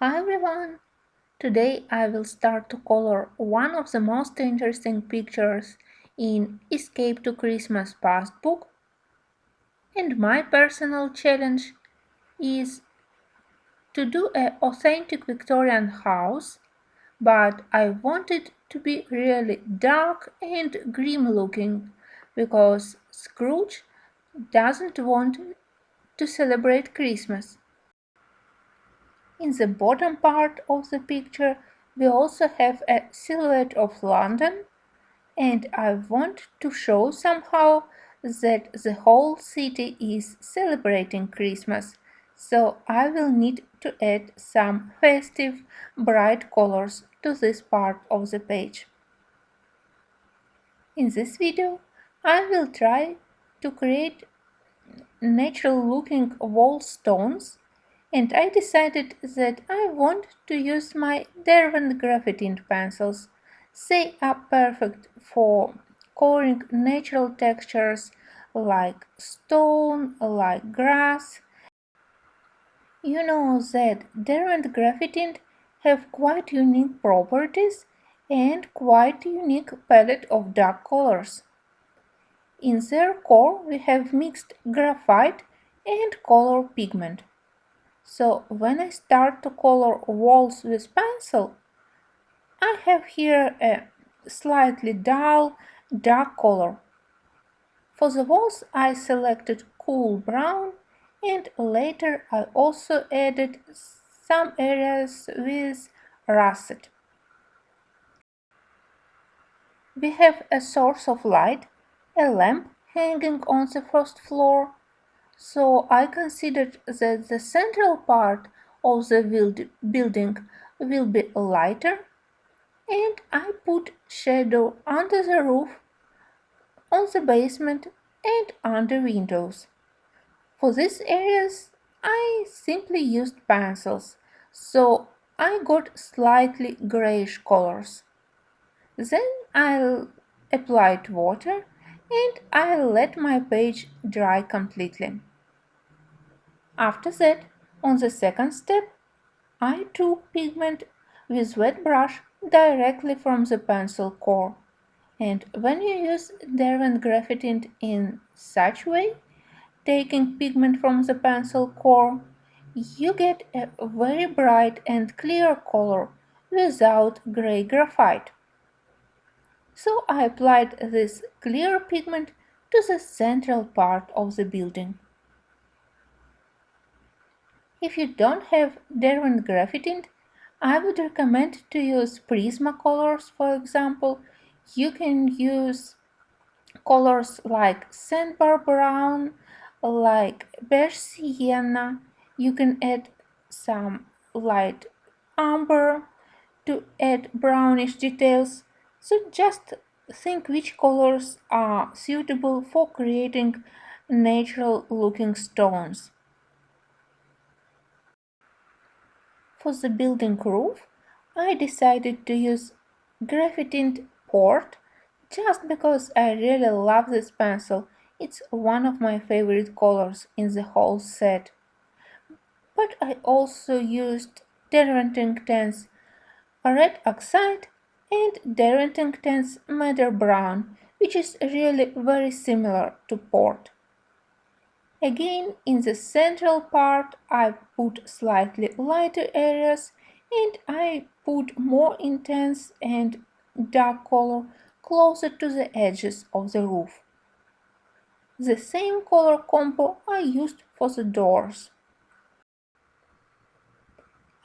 Hi everyone! Today I will start to color one of the most interesting pictures in Escape to Christmas Passbook, and my personal challenge is to do an authentic Victorian house, but I want it to be really dark and grim looking because Scrooge doesn't want to celebrate Christmas. In the bottom part of the picture we also have a silhouette of London, and I want to show somehow that the whole city is celebrating Christmas, so I will need to add some festive bright colors to this part of the page. In this video I will try to create natural looking wall stones, and I decided that I want to use my Derwent Graphitint pencils. They are perfect for coloring natural textures like stone, like grass. You know that Derwent Graphitint have quite unique properties and quite unique palette of dark colors. In their core we have mixed graphite and color pigment. So when I start to color walls with pencil, I have here a slightly dull dark color. For the walls I selected cool brown, and later I also added some areas with russet. We have a source of light, a lamp hanging on the first floor, so I considered that the central part of the building will be lighter, and I put shadow under the roof, on the basement, and under windows. For these areas I simply used pencils, so I got slightly grayish colors. Then I'll apply water and I'll let my page dry completely. After that, on the second step, I took pigment with wet brush directly from the pencil core. And when you use Derwent Graphitint in such way, taking pigment from the pencil core, you get a very bright and clear color without gray graphite. So I applied this clear pigment to the central part of the building. If you don't have Derwent Graphitint, I would recommend to use Prismacolors, for example. You can use colors like sandbar brown, like beige sienna. You can add some light umber to add brownish details. So just think which colors are suitable for creating natural looking stones. For the building roof, I decided to use Graphitint Port just because I really love this pencil. It's one of my favorite colors in the whole set. But I also used Derwent Inktense Red Oxide and Derwent Inktense Madder Brown, which is really very similar to Port. Again, in the central part I put slightly lighter areas, and I put more intense and dark color closer to the edges of the roof. The same color combo I used for the doors.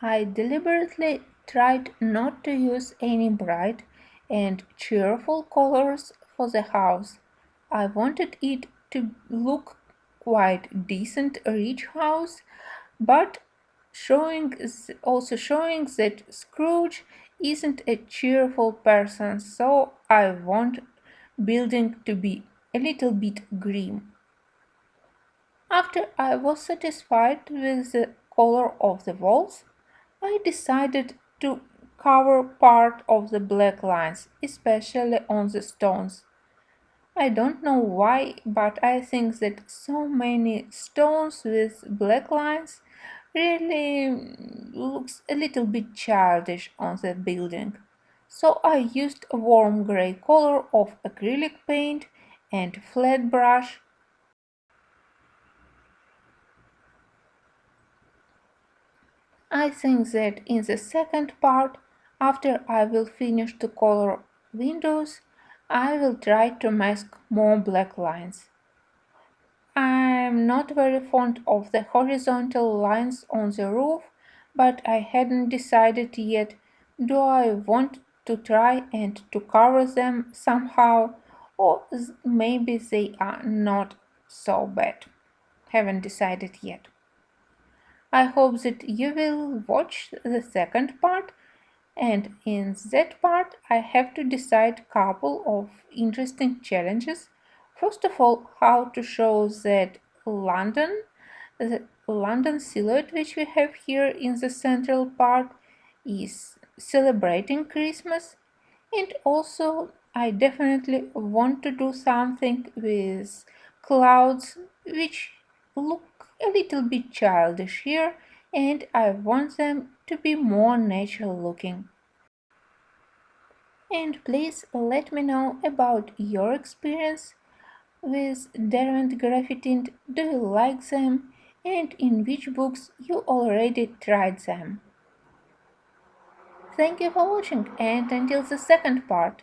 I deliberately tried not to use any bright and cheerful colors for the house. I wanted it to look quite decent rich house, but also showing that Scrooge isn't a cheerful person, so I want building to be a little bit grim. After I was satisfied with the color of the walls, I decided to cover part of the black lines, especially on the stones. I don't know why, but I think that so many stones with black lines really looks a little bit childish on the building. So I used a warm gray color of acrylic paint and flat brush. I think that in the second part, after I will finish to color windows, I will try to mask more black lines. I'm not very fond of the horizontal lines on the roof, but I hadn't decided yet do I want to try and to cover them somehow, or maybe they are not so bad. Haven't decided yet. I hope that you will watch the second part, and in that part I have to decide couple of interesting challenges. First of all, how to show that the London silhouette which we have here in the central part is celebrating Christmas, and also I definitely want to do something with clouds which look a little bit childish here, and I want them to be more natural looking. And please let me know about your experience with Derwent Graphitint. Do you like them? And in which books you already tried them? Thank you for watching, and until the second part.